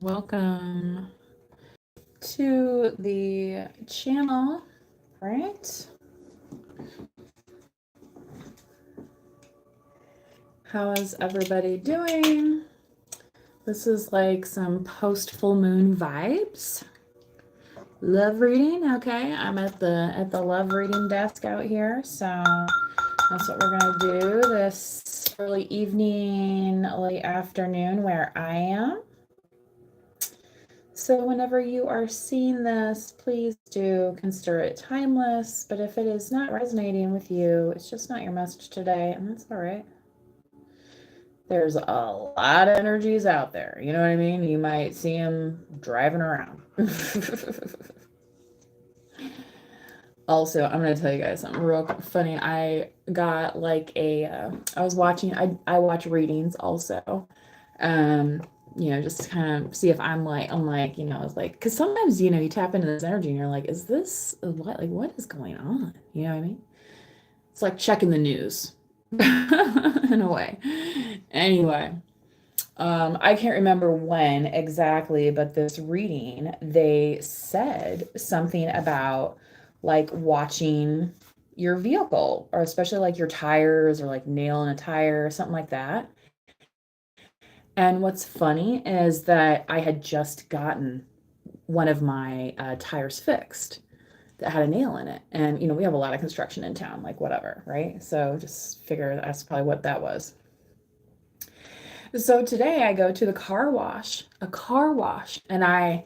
Welcome to the channel, right? How is everybody doing? This is like some post full moon vibes. Love reading, okay? I'm at the love reading desk out here, so that's what we're gonna do this early evening, late afternoon where I am. So whenever you are seeing this, please do consider it timeless. But if it is not resonating with you, it's just not your message today, and that's all right. There's a lot of energies out there. You know what I mean? You might see them driving around. Also, I'm going to tell you guys something real funny. I got like I was watching, I watch readings also. Just to kind of see if I'm like, it's like, because sometimes, you tap into this energy and you're like, is this what is going on? You know what I mean? It's like checking the news in a way. Anyway, I can't remember when exactly, but this reading, they said something about like watching your vehicle, or especially like your tires, or like nailing a tire or something like that. And what's funny is that I had just gotten one of my tires fixed that had a nail in it. And, we have a lot of construction in town, like whatever, right? So just figure that's probably what that was. So today I go to a car wash, and I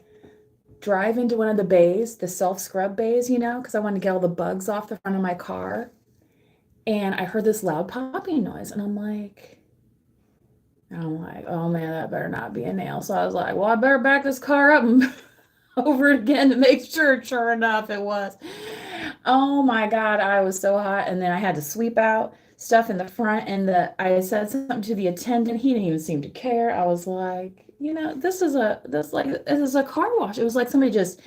drive into one of the bays, the self scrub bays, because I wanted to get all the bugs off the front of my car. And I heard this loud popping noise, and I'm like, oh man, that better not be a nail. So I was like, well, I better back this car up and over it again to make sure. Sure enough, it was. Oh my God, I was so hot. And then I had to sweep out stuff in the front, and I said something to the attendant. He didn't even seem to care. I was like, this is a car wash. It was like somebody just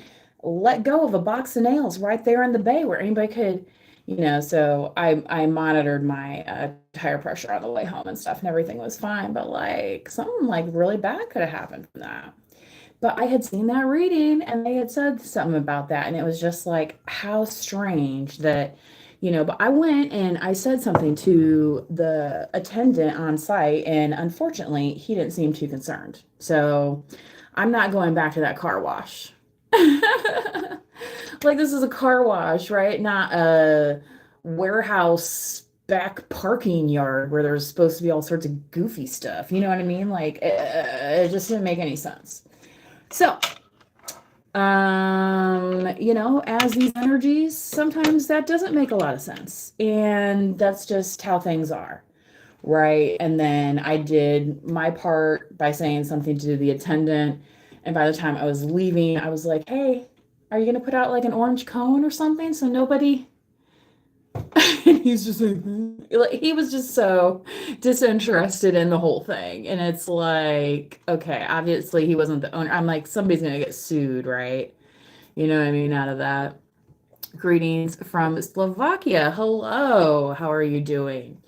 let go of a box of nails right there in the bay where anybody could, so I monitored my tire pressure on the way home and stuff, and everything was fine. But like something like really bad could have happened from that. But I had seen that reading and they had said something about that. And it was just like, how strange that, but I went and I said something to the attendant on site, and unfortunately, he didn't seem too concerned. So I'm not going back to that car wash. Like, this is a car wash, right? Not a warehouse back parking yard where there's supposed to be all sorts of goofy stuff. You know what I mean? Like, it just didn't make any sense. So, as these energies, sometimes that doesn't make a lot of sense. And that's just how things are, right? And then I did my part by saying something to the attendant. And by the time I was leaving, I was like, hey, are you going to put out like an orange cone or something so nobody. And he's just like, he was just so disinterested in the whole thing. And it's like, okay, obviously he wasn't the owner. I'm like, somebody's gonna get sued, right? You know what I mean, out of that. Greetings from Slovakia. Hello, how are you doing?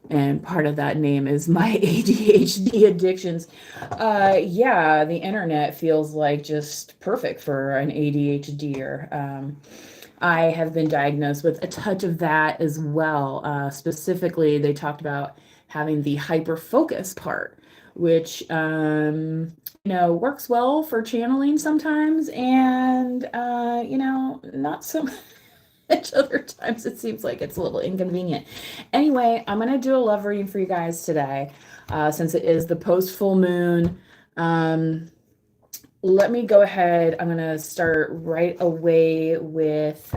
And part of that name is my ADHD addictions. Yeah, the internet feels like just perfect for an ADHDer. I have been diagnosed with a touch of that as well. Specifically, they talked about having the hyper focus part, which works well for channeling sometimes, and not so much other times. It seems like it's a little inconvenient. Anyway, I'm gonna do a love reading for you guys today, since it is the post full moon. Let me go ahead. I'm going to start right away with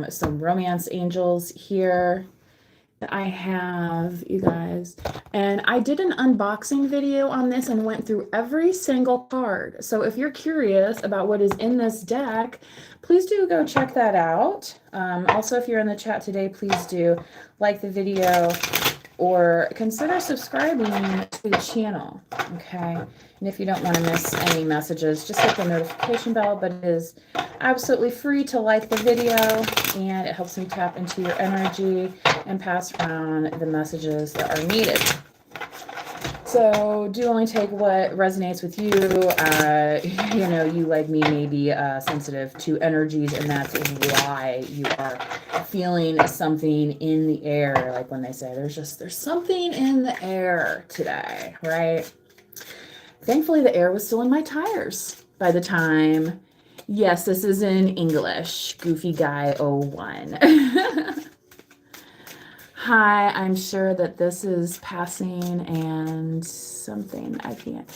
some romance angels here that I have, you guys. And I did an unboxing video on this and went through every single card. So if you're curious about what is in this deck, please do go check that out. Also, if you're in the chat today, please do like the video or consider subscribing to the channel, okay? And if you don't want to miss any messages, just hit the notification bell, but it is absolutely free to like the video, and it helps me tap into your energy and pass around the messages that are needed. So do only take what resonates with you. You like me may be sensitive to energies, and that's why you are feeling something in the air. Like when they say there's something in the air today, right? Thankfully, the air was still in my tires by the time. Yes, this is in English. Goofy Guy 01. Hi, I'm sure that this is passing and something I can't.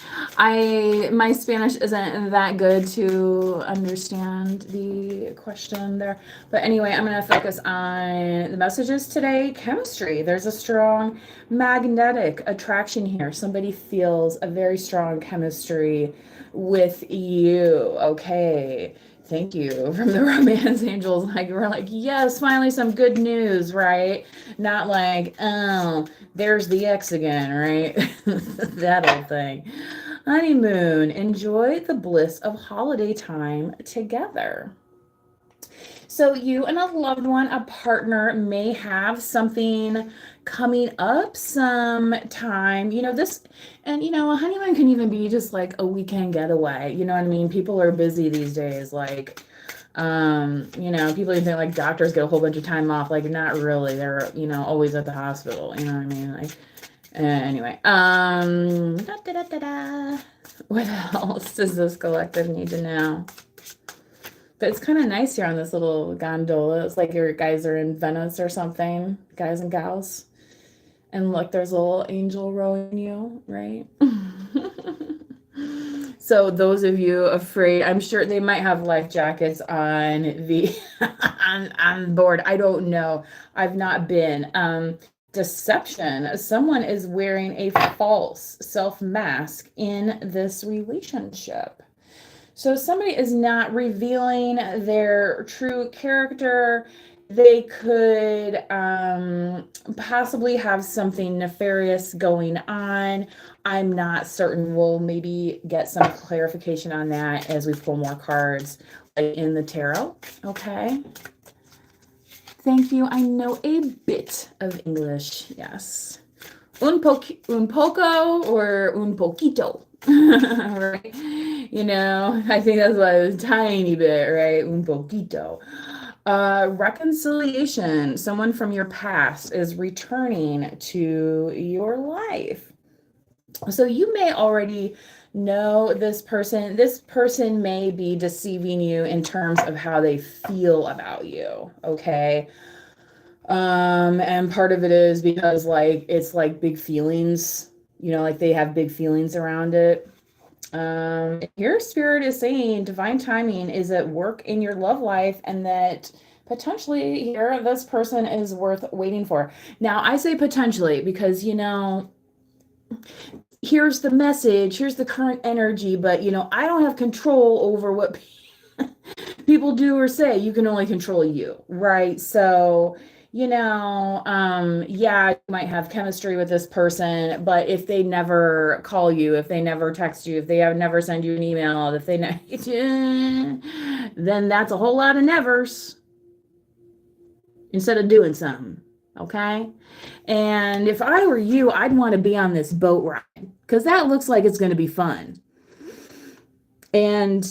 My Spanish isn't that good to understand the question there. But anyway, I'm going to focus on the messages today. Chemistry. There's a strong magnetic attraction here. Somebody feels a very strong chemistry with you. Okay. Thank you from the romance angels. Like, we're like, yes, finally some good news, right? Not like, oh, there's the ex again, right? That old thing. Honeymoon. Enjoy the bliss of holiday time together. So you and a loved one, a partner may have something coming up sometime. A honeymoon can even be just like a weekend getaway. You know what I mean? People are busy these days. Like, people even think like doctors get a whole bunch of time off. Like, not really. They're, always at the hospital. You know what I mean? Like, anyway. Da, da, da, da, da. What else does this collective need to know? But it's kind of nice here on this little gondola. It's like your guys are in Venice or something, guys and gals. And look, there's a little angel rowing you, right? So those of you afraid, I'm sure they might have life jackets on the on board. I don't know. I've not been. Deception. Someone is wearing a false self mask in this relationship. So somebody is not revealing their true character. They could possibly have something nefarious going on. I'm not certain. We'll maybe get some clarification on that as we pull more cards in the tarot. Okay. Thank you. I know a bit of English. Yes. Un poco or un poquito. Right? I think that's what a tiny bit, right? Un poquito. Reconciliation. Someone from your past is returning to your life. So you may already know this person. This person may be deceiving you in terms of how they feel about you. Okay. And part of it is because it's like big feelings, like they have big feelings around it. Your spirit is saying divine timing is at work in your love life, and that potentially here this person is worth waiting for. Now I say potentially because here's the message, here's the current energy, but I don't have control over what people do or say. You can only control you, right? So yeah, you might have chemistry with this person, but if they never call you, if they never text you, if they have never send you an email, if they then that's a whole lot of nevers instead of doing something. Okay. And if I were you, I'd want to be on this boat ride because that looks like it's going to be fun. And,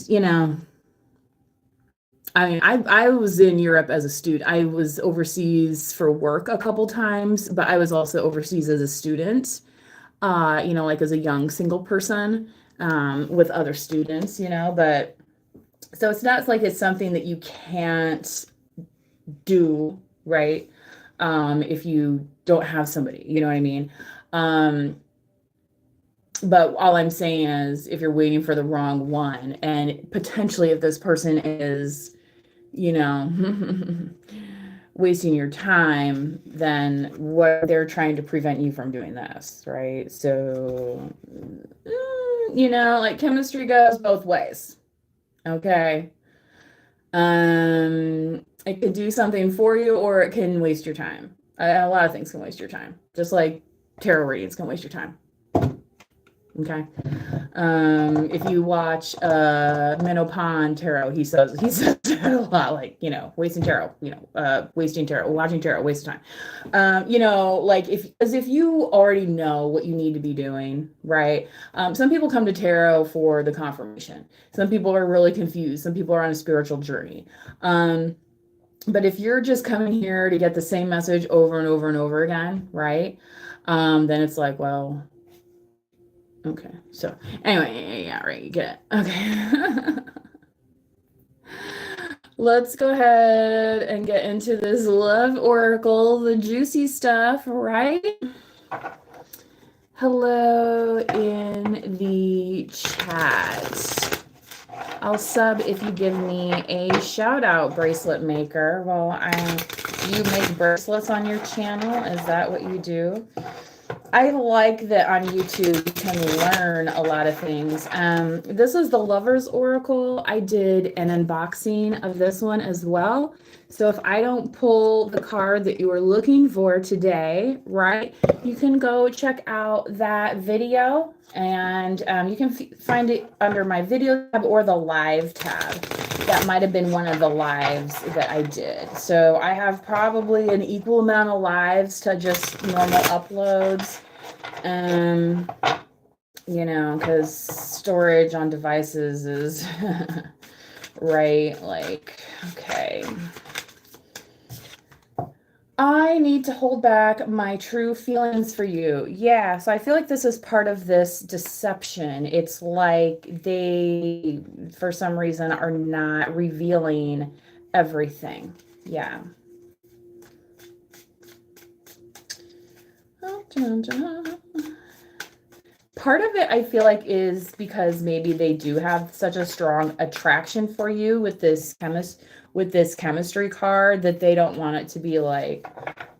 I was in Europe as a student. I was overseas for work a couple times, but I was also overseas as a student, like as a young single person with other students, but so it's not like it's something that you can't do, right? If you don't have somebody, you know what I mean? But all I'm saying is if you're waiting for the wrong one, and potentially if this person is wasting your time, then what they're trying to prevent you from doing this, right? So, like chemistry goes both ways. Okay. It can do something for you or it can waste your time. A lot of things can waste your time, just like tarot readings can waste your time. Okay. If you watch Minnow Pond Tarot, he says a lot, like, wasting tarot, wasting tarot, watching tarot, waste of time. Like if you already know what you need to be doing, right? Some people come to tarot for the confirmation. Some people are really confused. Some people are on a spiritual journey. But if you're just coming here to get the same message over and over and over again, right? Then it's like, well, okay. So anyway, yeah, right, you get it. Okay. Let's go ahead and get into this love oracle, the juicy stuff, right? Hello in the chat. I'll sub if you give me a shout out, bracelet maker. Well, you make bracelets on your channel? Is that what you do? I like that on YouTube you can learn a lot of things. This is the Lover's Oracle. I did an unboxing of this one as well. So if I don't pull the card that you were looking for today, right, you can go check out that video, and you can find it under my video tab or the live tab. That might have been one of the lives that I did. So I have probably an equal amount of lives to just normal uploads. Because storage on devices is right, like, okay. I need to hold back my true feelings for you. Yeah, so I feel like this is part of this deception. It's like they, for some reason, are not revealing everything. Yeah. Part of it, I feel like, is because maybe they do have such a strong attraction for you with this chemistry card that they don't want it to be like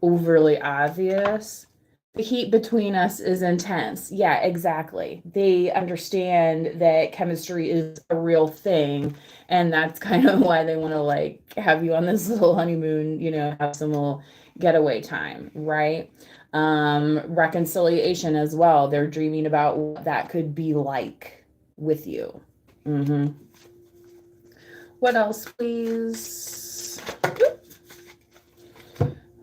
overly obvious. The heat between us is intense. Yeah, exactly. They understand that chemistry is a real thing, and that's kind of why they want to like have you on this little honeymoon, have some little getaway time, right? Reconciliation as well. They're dreaming about what that could be like with you. What else, please?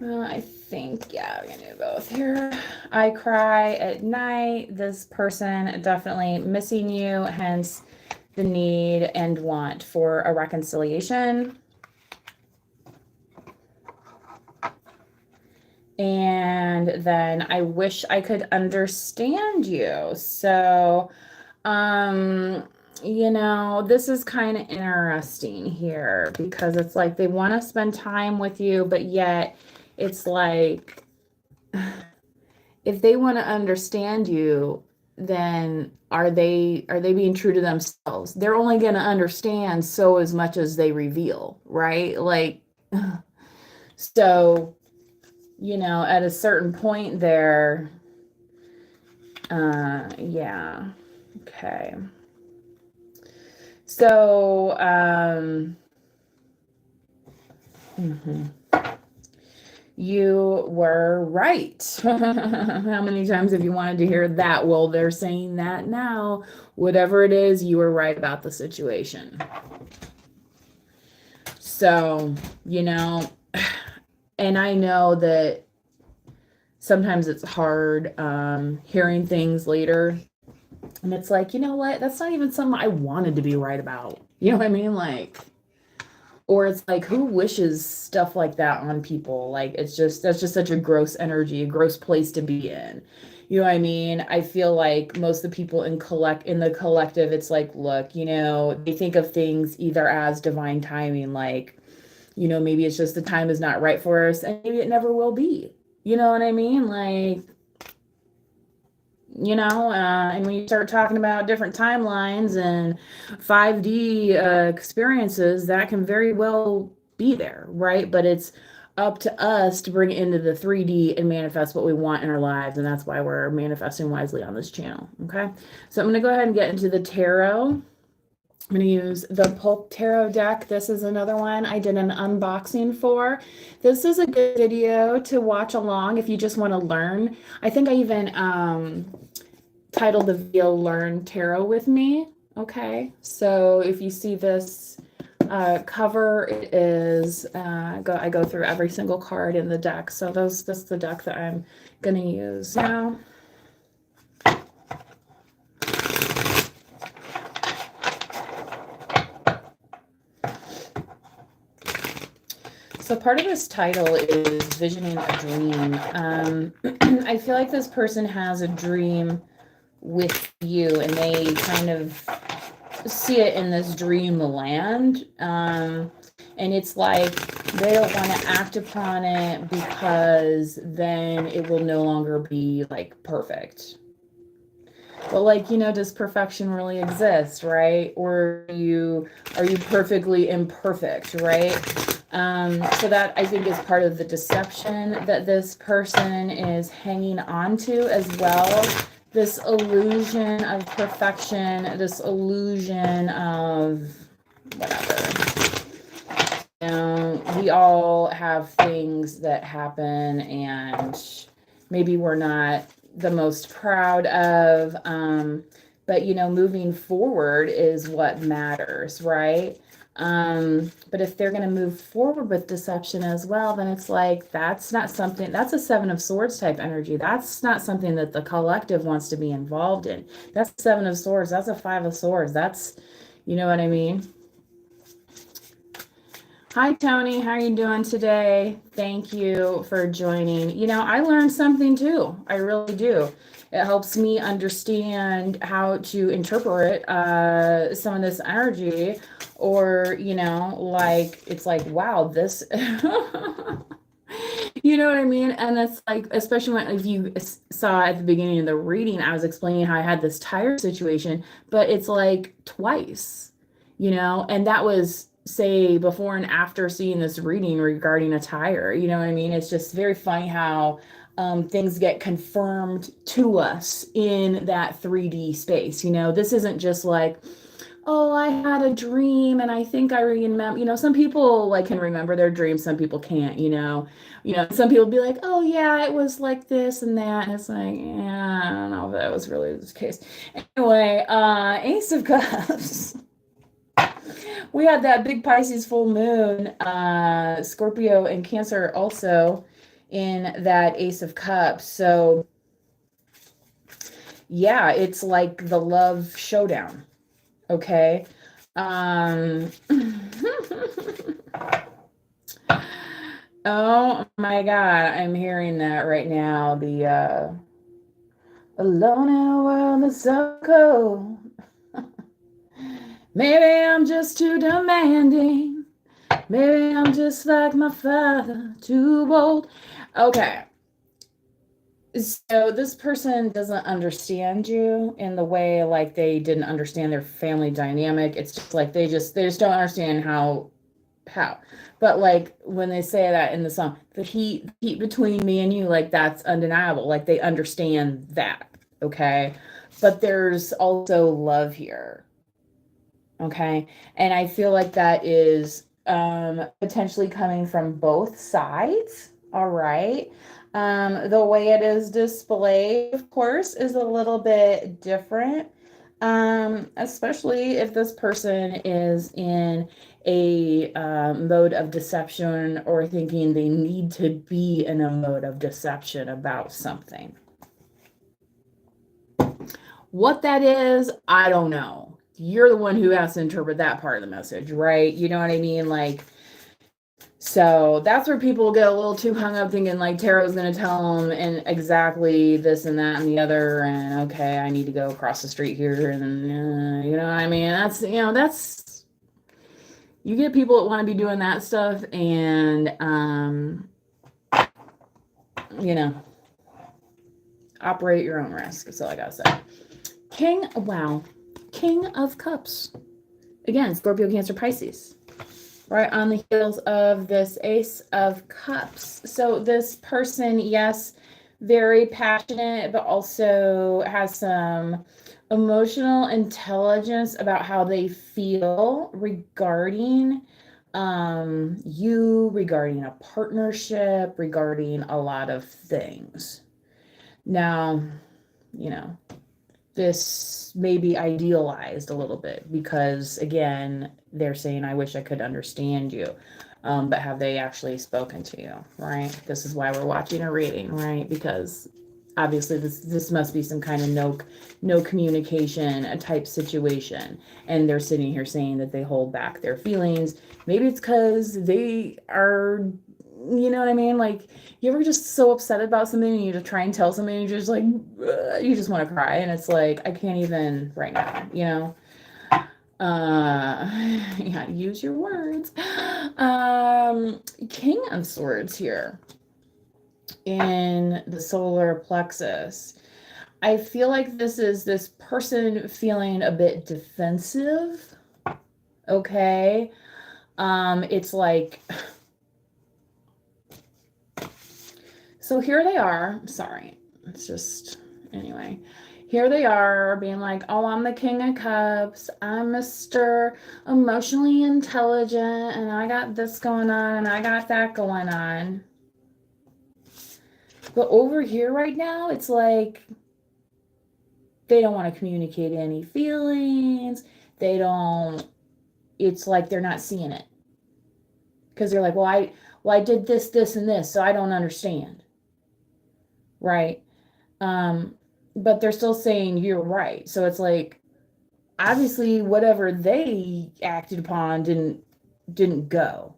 Well, I think, yeah, we're gonna do both here. I cry at night. This person definitely missing you, hence the need and want for a reconciliation. And then I wish I could understand you. So, this is kind of interesting here because it's like they want to spend time with you, but yet it's like if they want to understand you, then are they being true to themselves? They're only going to understand so as much as they reveal, right? Like, so, at a certain point there, yeah, okay. So, you were right. How many times have you wanted to hear that? Well, they're saying that now. Whatever it is, you were right about the situation. So, and I know that sometimes it's hard hearing things later. And it's like, you know what? That's not even something I wanted to be right about. You know what I mean? Like, or it's like, who wishes stuff like that on people? Like, that's just such a gross energy, a gross place to be in. You know what I mean? I feel like most of the people in the collective, it's like, look, they think of things either as divine timing, like, maybe it's just the time is not right for us, and maybe it never will be. You know what I mean? Like, and when you start talking about different timelines and 5D experiences, that can very well be there, right? But it's up to us to bring it into the 3D and manifest what we want in our lives, and that's why we're manifesting wisely on this channel, okay? So I'm going to go ahead and get into the tarot. I'm going to use the Pulp Tarot deck. This is another one I did an unboxing for. This is a good video to watch along if you just want to learn. I think I even titled the video Learn Tarot with Me. Okay, so if you see this cover is I go through every single card in the deck. So that's the deck that I'm going to use now. So part of this title is visioning a dream. I feel like this person has a dream with you and they kind of see it in this dream land. And it's like they don't want to act upon it because then it will no longer be like perfect. But like, does perfection really exist, right? Or are you perfectly imperfect, right? So that I think is part of the deception that this person is hanging on to as well. This illusion of perfection, this illusion of whatever. We all have things that happen and maybe we're not the most proud of, but moving forward is what matters, right? But if they're going to move forward with deception as well, then it's like that's not something, that's a Seven of Swords type energy. That's not something that the collective wants to be involved in. That's Seven of Swords. That's a Five of Swords. That's, you know what I mean? Hi, Tony. How are you doing today? Thank you for joining. I learned something too. I really do. It helps me understand how to interpret some of this energy, or, like, it's like, wow, this, you know what I mean? And it's like, especially if you saw at the beginning of the reading, I was explaining how I had this tire situation, but it's like twice, and that was say before and after seeing this reading regarding a tire. You know what I mean? It's just very funny how things get confirmed to us in that 3D space. This isn't just like, oh, I had a dream and I think I remember. Some people like can remember their dreams, some people can't. Some people be like, oh yeah, it was like this and that, and it's like, yeah, I don't know if that was really the case. Anyway, Ace of Cups. We had that big Pisces full moon, Scorpio and Cancer also in that Ace of Cups. So yeah, it's like the love showdown. Okay. Oh my God, I'm hearing that right now. The alone in a world that's so cold. Maybe I'm just too demanding. Maybe I'm just like my father, too bold. Okay. So this person doesn't understand you in the way like they didn't understand their family dynamic. It's just like they just don't understand how. But like when they say that in the song, the heat between me and you, like that's undeniable. Like they understand that. Okay. But there's also love here. Okay. And I feel like that is potentially coming from both sides. All right. The way it is displayed, of course, is a little bit different. Especially if this person is in a mode of deception or thinking they need to be in a mode of deception about something. What that is, I don't know. You're the one who has to interpret that part of the message, right? You know what I mean? Like, so that's where people get a little too hung up thinking like tarot's going to tell them and exactly this and that and the other. And okay, I need to go across the street here. And you know what I mean? That's, you get people that want to be doing that stuff and, operate at your own risk. That's all I got to say. King of Cups. Again, Scorpio, Cancer, Pisces. Right on the heels of this Ace of Cups. So this person, yes, very passionate, but also has some emotional intelligence about how they feel regarding you, regarding a partnership, regarding a lot of things. Now, this may be idealized a little bit because, again, they're saying, I wish I could understand you. But have they actually spoken to you, right? This is why we're watching a reading, right? Because obviously this must be some kind of no communication a type situation. And they're sitting here saying that they hold back their feelings. Maybe it's because they are, you know what I mean? Like, you ever just so upset about something and you just try and tell somebody and you're just like, ugh, you just want to cry. And it's like, I can't even right now, you know? Yeah, use your words. King of Swords here in the solar plexus. I feel like this is this person feeling a bit defensive. Okay. It's like, so here they are. Sorry. It's just, anyway. Here they are being like, oh, I'm the King of Cups. I'm Mr. Emotionally Intelligent, and I got this going on, and I got that going on. But over here right now, it's like they don't want to communicate any feelings. They don't, it's like they're not seeing it. Because they're like, well, I did this, this, and this, so I don't understand. Right? But they're still saying you're right. So it's like, obviously whatever they acted upon didn't go.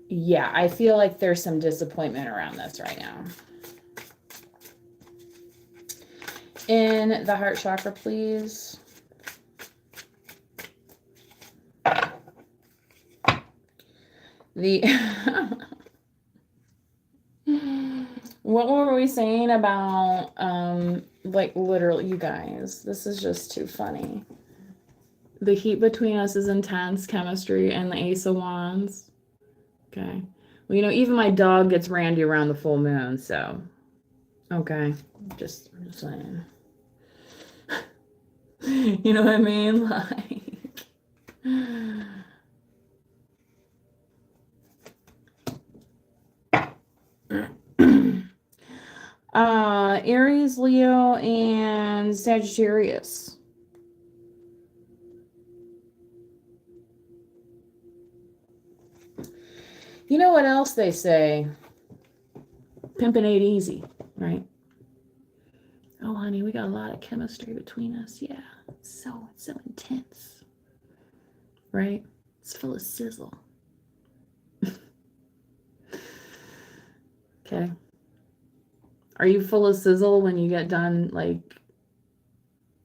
Yeah, I feel like there's some disappointment around this right now. In the heart chakra, please. The what were we saying about like literally, you guys, this is just too funny. The heat between us is intense, chemistry, and the Ace of Wands. Okay. Well, you know, even my dog gets randy around the full moon, so okay. Just saying. You know what I mean? Like Aries, Leo, and Sagittarius. You know what else they say? Pimpin' ain't easy, right? Oh, honey, we got a lot of chemistry between us. Yeah, it's so intense, right? It's full of sizzle. Okay. Are you full of sizzle when you get done, like,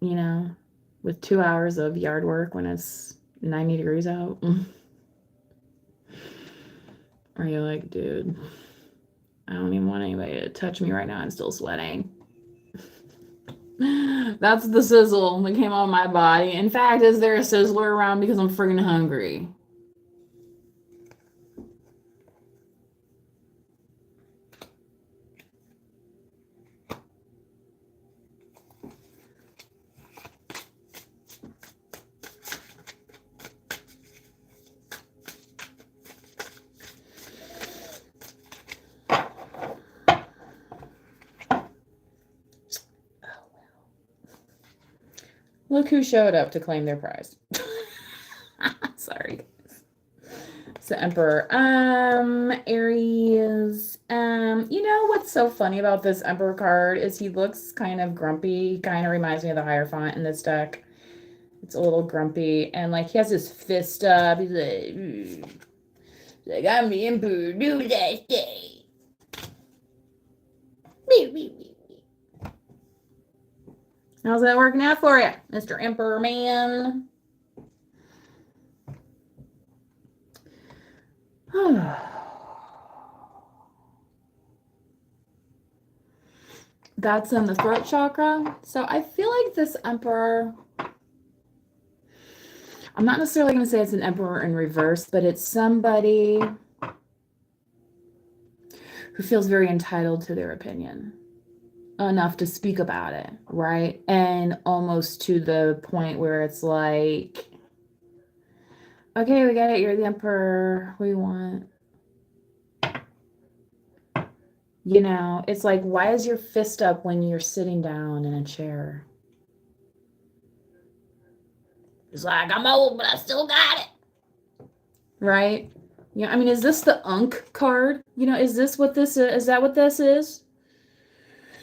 you know, with 2 hours of yard work when it's 90 degrees out? Are you like, dude, I don't even want anybody to touch me right now. I'm still sweating. That's the sizzle that came on my body. In fact, is there a sizzler around because I'm friggin' hungry? Look who showed up to claim their prize. Sorry, guys. It's the Emperor. Aries. You know what's so funny about this Emperor card is he looks kind of grumpy. He kind of reminds me of the Hierophant in this deck. It's a little grumpy. And like he has his fist up. He's like I'm the Emperor. Do that day. How's that working out for you, Mr. Emperor Man? That's in the throat chakra. So I feel like this Emperor, I'm not necessarily going to say it's an Emperor in reverse, but it's somebody who feels very entitled to their opinion enough to speak about it, right? And almost to the point where it's like, okay, we get it. You're the Emperor. We want. You know, it's like, why is your fist up when you're sitting down in a chair? It's like, I'm old, but I still got it. Right? Yeah, I mean, is this the Unk card? You know, is this what this is? Is that what this is?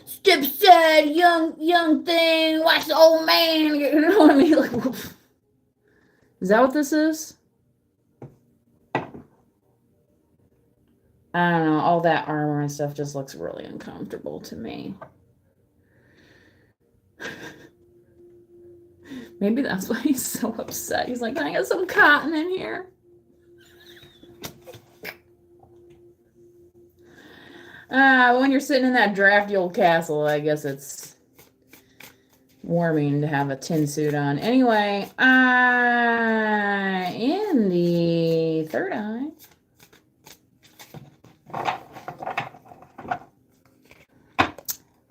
Step aside, young thing, watch the old man. You know what I mean? Like, is that what this is? I don't know. All that armor and stuff just looks really uncomfortable to me. Maybe that's why he's so upset. He's like, can I get some cotton in here? When you're sitting in that drafty old castle, I guess it's warming to have a tin suit on. Anyway, in the third eye.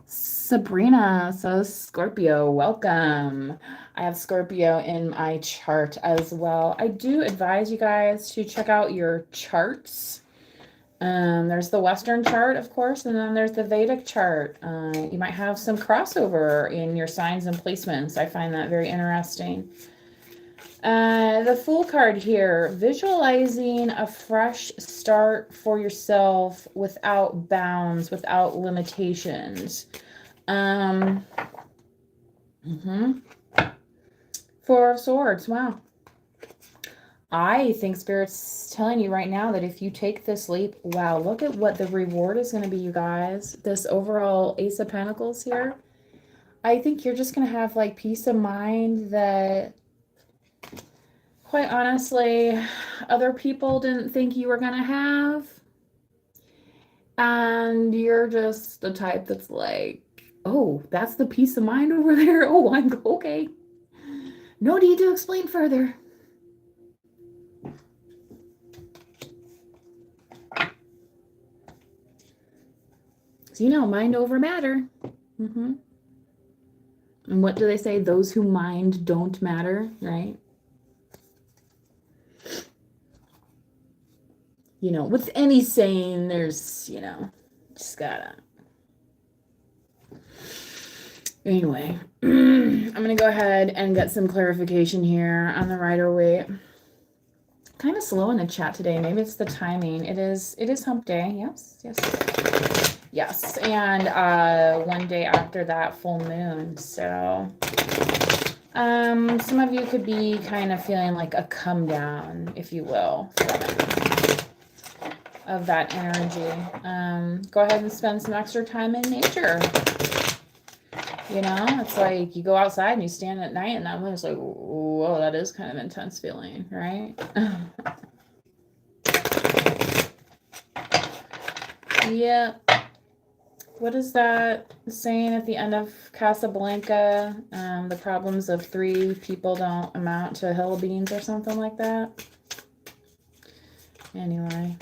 Sabrina says, Scorpio, welcome. I have Scorpio in my chart as well. I do advise you guys to check out your charts. There's the Western chart, of course, and then there's the Vedic chart. You might have some crossover in your signs and placements. I find that very interesting. The Fool card here, visualizing a fresh start for yourself without bounds, without limitations. Four of Swords, wow. I think Spirit's telling you right now that if you take this leap, wow, look at what the reward is going to be, you guys. This overall Ace of Pentacles here. I think you're just going to have like peace of mind that, quite honestly, other people didn't think you were going to have. And you're just the type that's like, oh, that's the peace of mind over there? Oh, I'm okay. No need to explain further. So, you know, mind over matter. And what do they say? Those who mind don't matter, right? You know, with any saying, there's, you know, just gotta. Anyway, I'm going to go ahead and get some clarification here on the Rider-Waite. Kind of slow in the chat today. Maybe it's the timing. It is hump day. Yes. And one day after that full moon. So some of you could be kind of feeling like a come down, if you will, of that energy. Go ahead and spend some extra time in nature. You know, it's like you go outside and you stand at night and that one's like, whoa, that is kind of intense feeling, right? Yeah. What is that saying at the end of Casablanca? The problems of three people don't amount to a hill of beans or something like that. Anyway.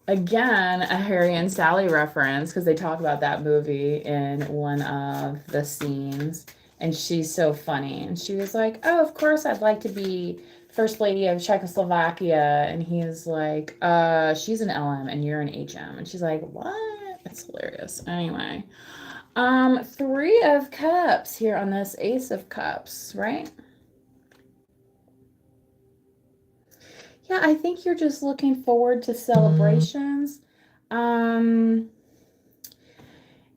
Again, a Harry and Sally reference, because they talk about that movie in one of the scenes, and she's so funny. And she was like, oh, of course I'd like to be First Lady of Czechoslovakia. And he's like, she's an LM and you're an HM. And she's like, what? It's hilarious. Anyway, Three of Cups here on this Ace of Cups, right? Yeah, I think you're just looking forward to celebrations.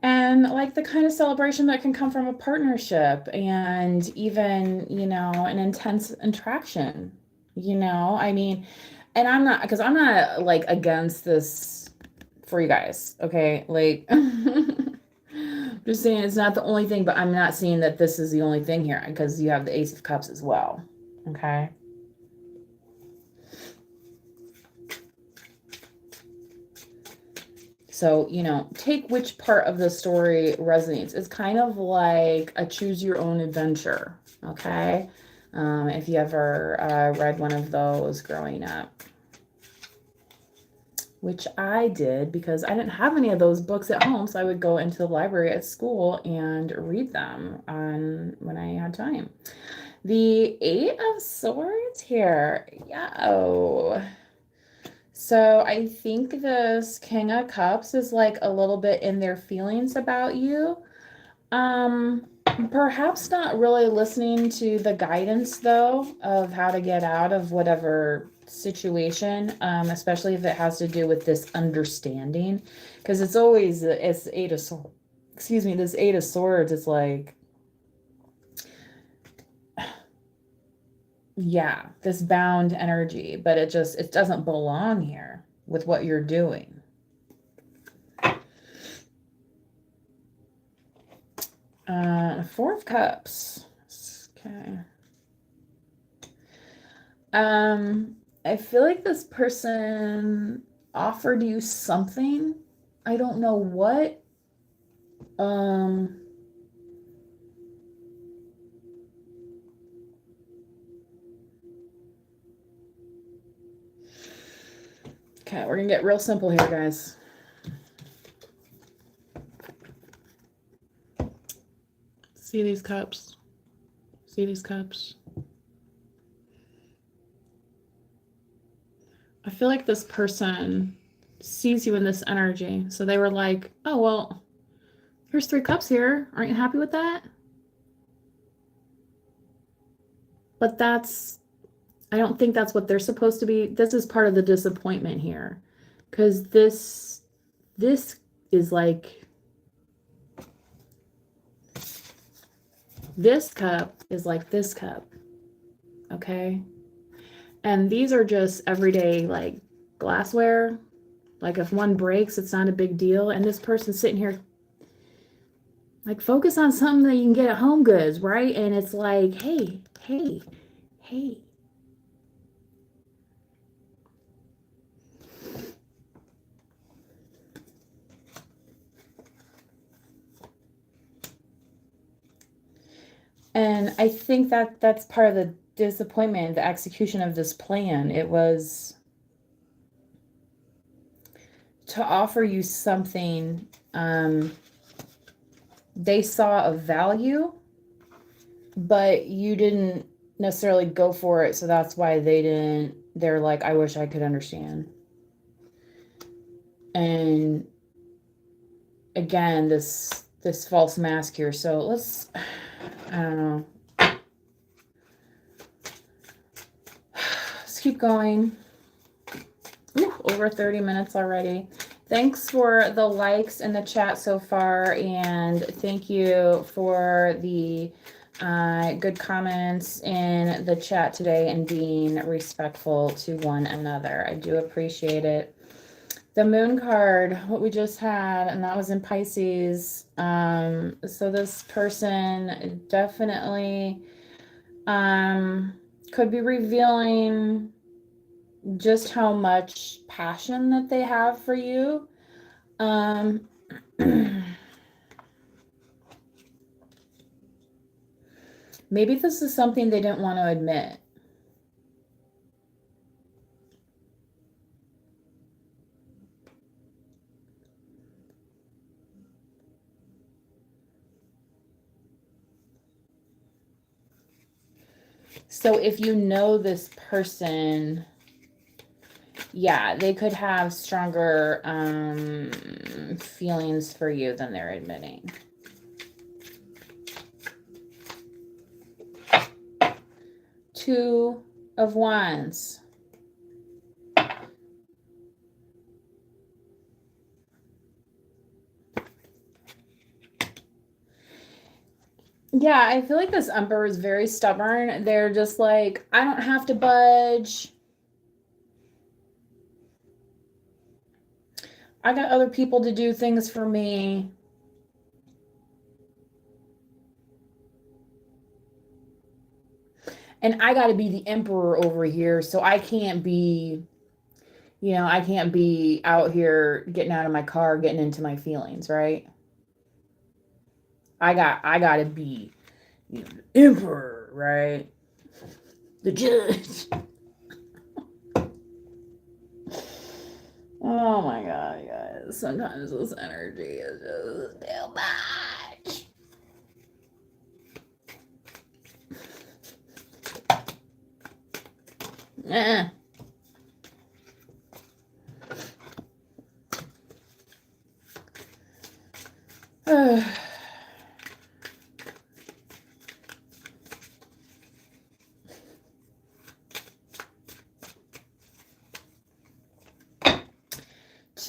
And like the kind of celebration that can come from a partnership and even, you know, an intense interaction, you know, I mean, and I'm not like against this for you guys. Okay. Like, just saying it's not the only thing, but I'm not seeing that this is the only thing here because you have the Ace of Cups as well. Okay. So, you know, take which part of the story resonates. It's kind of like a choose your own adventure, okay? If you ever read one of those growing up, which I did because I didn't have any of those books at home, so I would go into the library at school and read them when I had time. The Eight of Swords here. Yeah. So I think this King of Cups is like a little bit in their feelings about you. Um, Perhaps not really listening to the guidance though of how to get out of whatever situation, especially if it has to do with this understanding, because it's always it's Eight of Swords. Excuse me, this Eight of Swords is like, yeah, this bound energy, but it doesn't belong here with what you're doing. Four of Cups. Okay. I feel like this person offered you something. I don't know what. Um, okay, we're gonna get real simple here, guys. See these cups? See these cups? I feel like this person sees you in this energy. So they were like, oh, well, here's three cups here. Aren't you happy with that? But I don't think that's what they're supposed to be. This is part of the disappointment here. Because this is like, this cup is like this cup. Okay? And these are just everyday, like, glassware. Like, if one breaks, it's not a big deal. And this person's sitting here, like, focus on something that you can get at Home Goods, right? And it's like, hey, hey, hey. And I think that that's part of the disappointment, the execution of this plan. It was to offer you something. They saw a value, but you didn't necessarily go for it. So that's why they're like, I wish I could understand. And again, this false mask here. So I don't know. Let's keep going. Ooh, over 30 minutes already. Thanks for the likes in the chat so far, and thank you for the good comments in the chat today and being respectful to one another. I do appreciate it. The moon card, what we just had, and that was in Pisces. So this person definitely could be revealing just how much passion that they have for you. Maybe this is something they didn't want to admit. So if you know this person, yeah, they could have stronger feelings for you than they're admitting. Two of Wands. Yeah, I feel like this Emperor is very stubborn. They're just like, I don't have to budge. I got other people to do things for me. And I got to be the emperor over here, so I can't be, I can't be out here getting out of my car, getting into my feelings, right? I got to be, the emperor, right? The judge. Oh my God, guys. Sometimes this energy is just too much.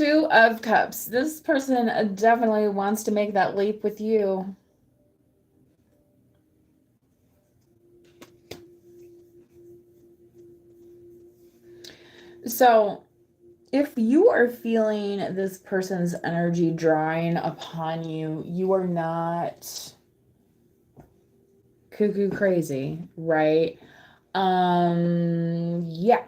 Two of Cups. This person definitely wants to make that leap with you. So, if you are feeling this person's energy drawing upon you, you are not cuckoo crazy, right? Yeah.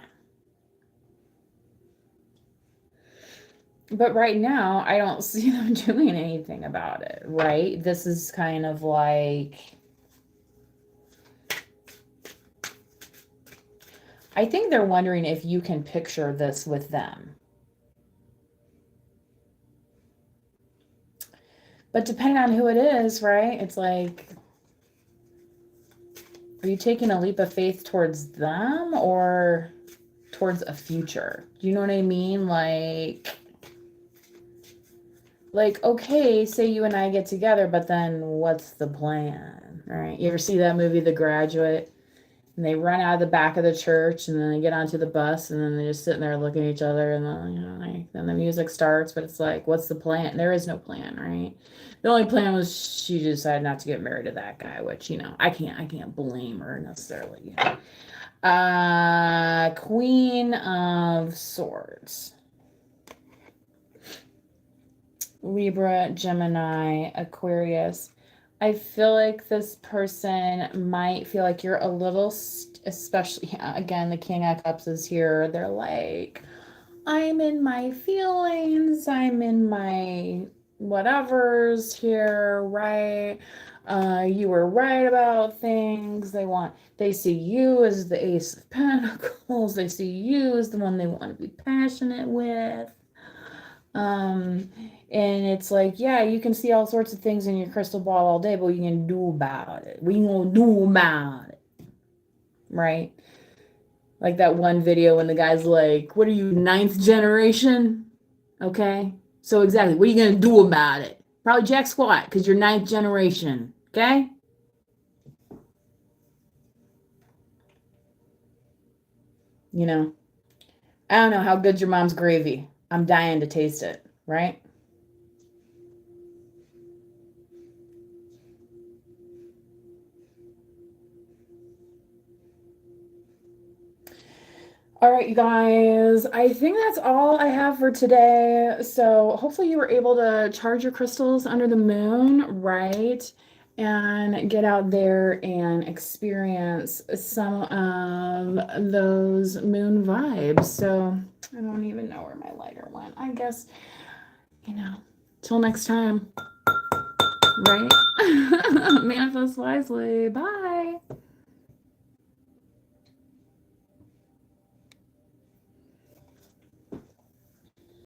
But right now, I don't see them doing anything about it, right? This is kind of like, I think they're wondering if you can picture this with them. But depending on who it is, right? It's like, are you taking a leap of faith towards them or towards a future? Do you know what I mean? Like, okay, say you and I get together, but then what's the plan, right? You ever see that movie, The Graduate? And they run out of the back of the church, and then they get onto the bus, and then they're just sitting there looking at each other, and then the music starts, but it's like, what's the plan? There is no plan, right? The only plan was she decided not to get married to that guy, which, I can't blame her necessarily. Queen of Swords. Libra, Gemini, Aquarius. I feel like this person might feel like you're a little, especially, again, the King of Cups is here. They're like, I'm in my feelings, I'm in my whatever's here, right? You were right about things. They see you as the Ace of Pentacles. They see you as the one they want to be passionate with. And it's like, yeah, you can see all sorts of things in your crystal ball all day, but what you can do about it? What you gonna do about it? Right? Like that one video when the guy's like, what are you, ninth generation? Okay. So exactly, what are you gonna do about it? Probably jack squat, because you're ninth generation. Okay? I don't know how good's your mom's gravy. I'm dying to taste it, right? All right, you guys, I think that's all I have for today. So hopefully you were able to charge your crystals under the moon, right? And get out there and experience some of those moon vibes. So I don't even know where my lighter went. I guess, till next time, right? Manifest wisely. Bye.